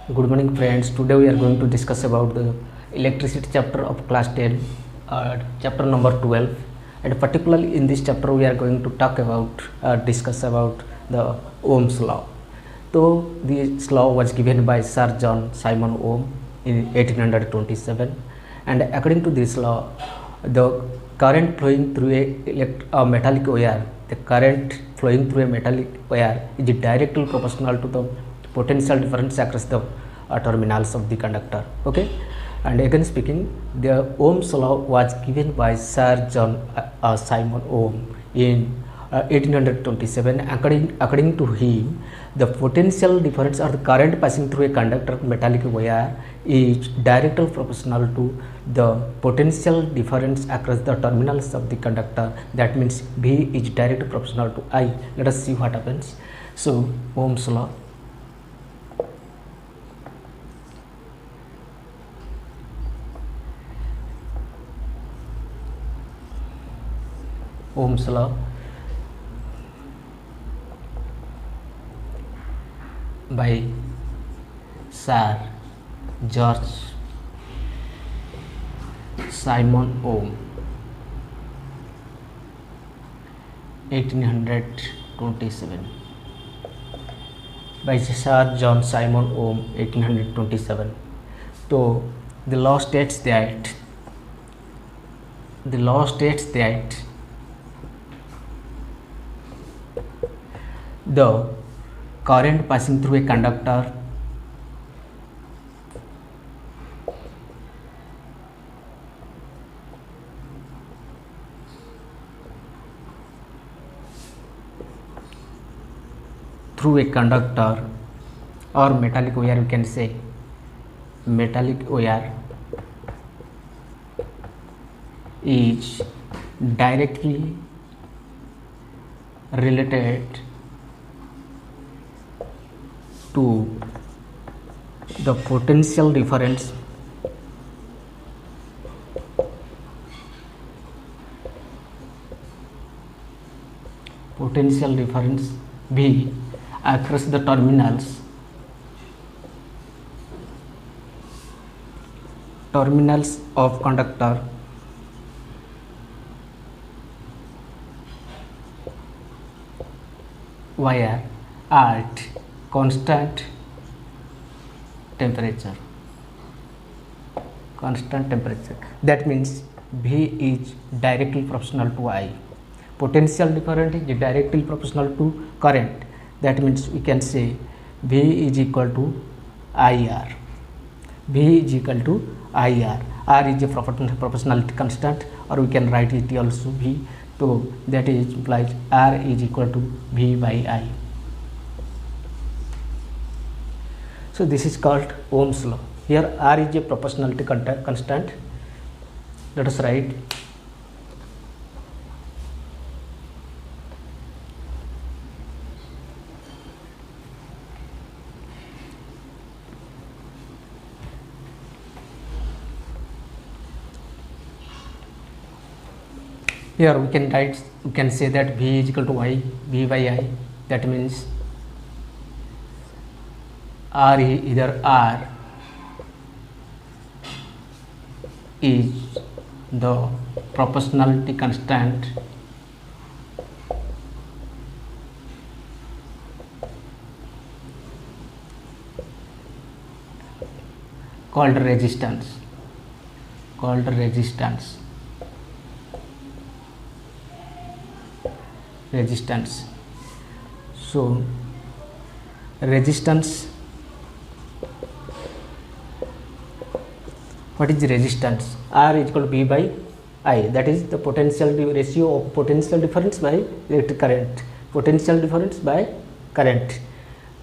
Good morning friends. Today we are going to discuss about the electricity chapter of class 10, chapter number 12, and particularly in this chapter we are going to talk about discuss about the Ohm's law. So this law was given by Sir John Simon Ohm in 1827, and according to this law, the current flowing through a metallic wire, the current flowing through a metallic wire is directly proportional to the potential difference across the terminals of the conductor. Okay, and again speaking, the Ohm's law was given by Sir John Simon Ohm in 1827. According to him, the potential difference or the current passing through a conductor metallic wire is directly proportional to the potential difference across the terminals of the conductor. That means V is directly proportional to I. Let us see what happens. So Ohm's law. Ohm's law by Sir George Simon Ohm, 1827. By Sir John Simon Ohm, 1827. So the law states that the current passing through a conductor or metallic wire, you can say metallic wire, is directly related to the potential difference V across the terminals of conductor wire at constant temperature. That means V is directly proportional to I. Potential difference is directly proportional to current. That means we can say V is equal to IR. R is a proportionality constant, or we can write it also V. So that is implies R is equal to V by I. So this is called Ohm's law. Here R is a proportionality constant. Let us write here we can say that V is equal to V by I. That means R is the proportionality constant called resistance. So resistance, what is the resistance? R is equal to V by I. That is the potential ratio of potential difference by electric current. Potential difference by current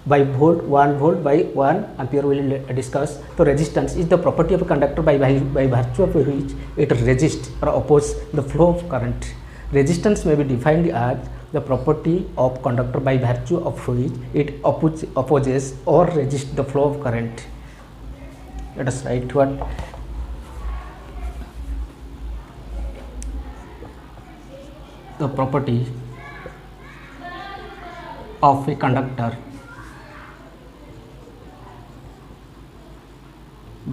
by volt, 1 volt by 1 ampere we will discuss. So resistance is the property of a conductor by virtue of which it resists or opposes the flow of current. Resistance may be defined as the property of conductor by virtue of which it opposes or resists the flow of current. Let us write what the property of a conductor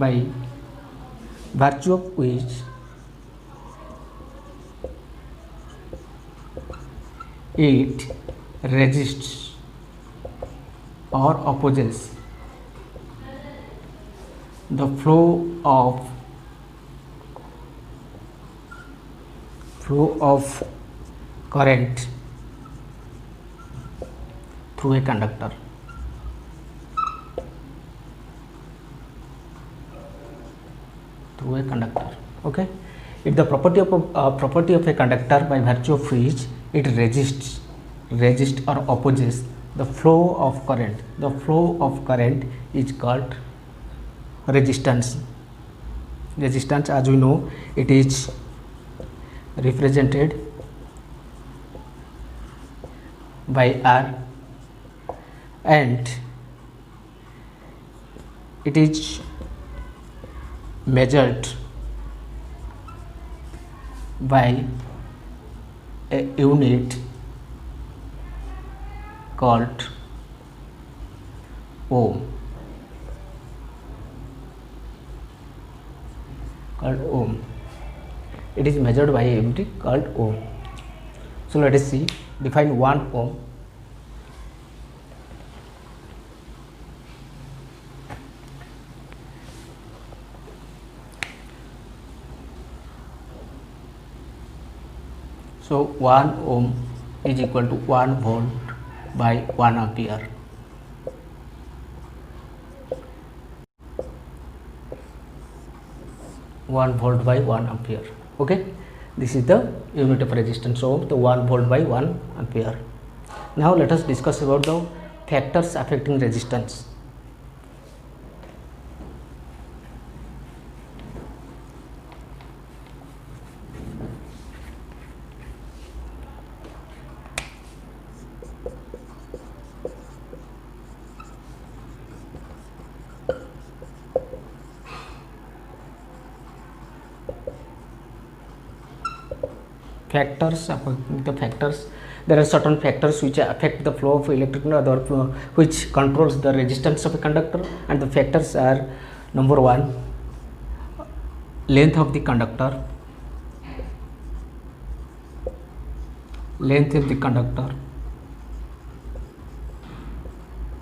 by virtue of which it resists or opposes the flow of current through a conductor. Okay, it's the property of a conductor by virtue of which it resists or opposes the flow of current. The flow of current is called resistance. Resistance, as we know, it is represented by R, and it is measured by a unit called ohm. It is measured by a unit called ohm. So let us see, define 1 ohm. So 1 ohm is equal to 1 volt by 1 ampere. Okay, this is the unit of resistance ohm, the 1 volt by 1 ampere. Now let us discuss about the factors affecting resistance. There are certain factors which affect the flow of electric which controls the resistance of a conductor, and the factors are: number 1, length of the conductor,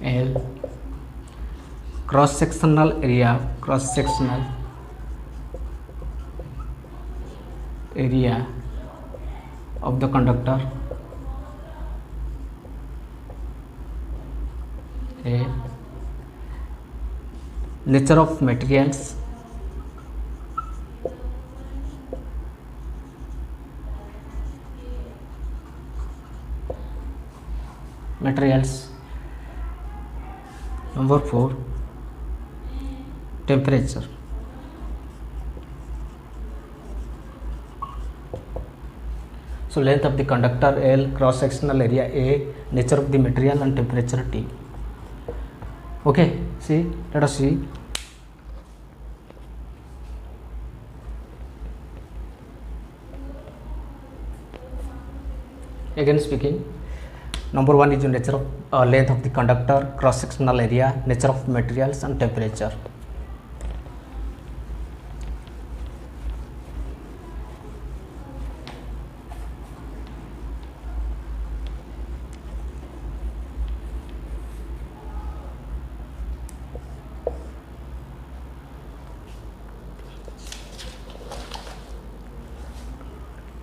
L, cross sectional area of the conductor, A, nature of materials, number 4, temperature. So length of the conductor L, cross sectional area A, nature of the material, and temperature T. Okay, let us see. Again speaking, number 1 is the nature of length of the conductor, cross sectional area, nature of materials, and temperature.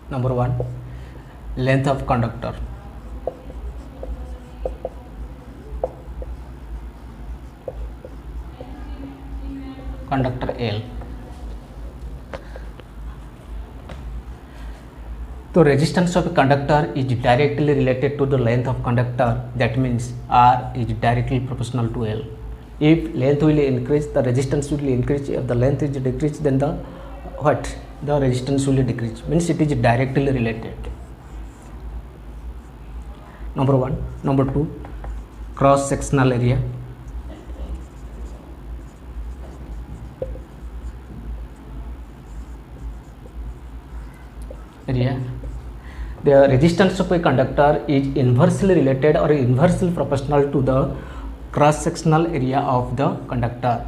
Number 1, length of conductor. Conductor L. The resistance of a conductor is directly related to the length of conductor. That means R is directly proportional to L. If length will increase, the resistance will increase. If the length is decreased, then the resistance will decrease. Means it is directly related. Number 1. Number 2, cross sectional area. The resistance of a conductor is inversely related or inversely proportional to the cross sectional area of the conductor.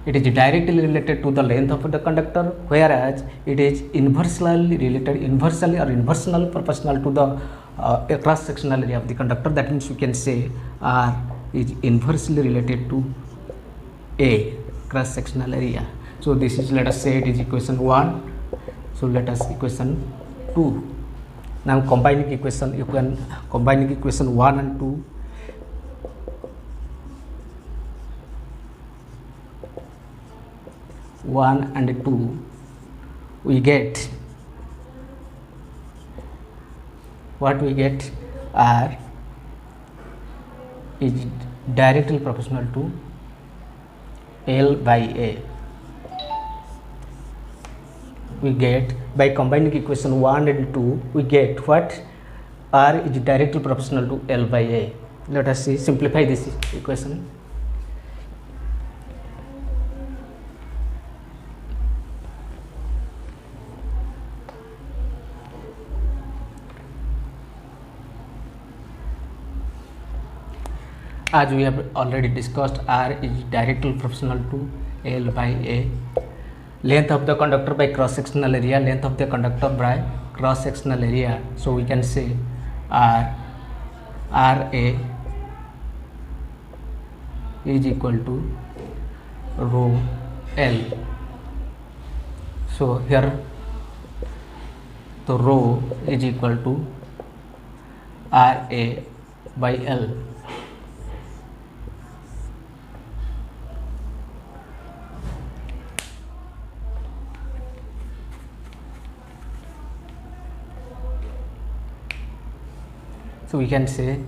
it is directly related to the length of the conductor, whereas it is inversely related, inversely or inversely proportional to the cross sectional area of the conductor. That means we can say R is inversely related to A, cross sectional area. So this is, let us say it is equation 1. So let us equation 2. Now combining equation, you can combining equation 1 and 2. One and 2, we get what we get. R is directly proportional to L by A. We get, by combining equation 1 and 2, we get what? R is directly proportional to L by A. Let us see, simplify this equation. As we have already discussed, R is directly proportional to L by A. Length of the conductor by cross sectional area, length of the conductor by cross sectional area. So we can say R RA is equal to rho L. So here the rho is equal to RA by L. So we can say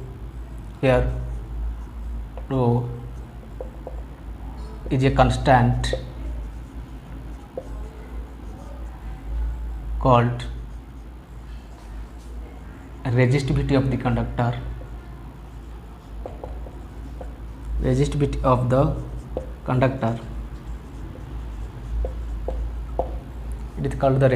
here rho is a constant called resistivity of the conductor, resistivity of the conductor. It is called the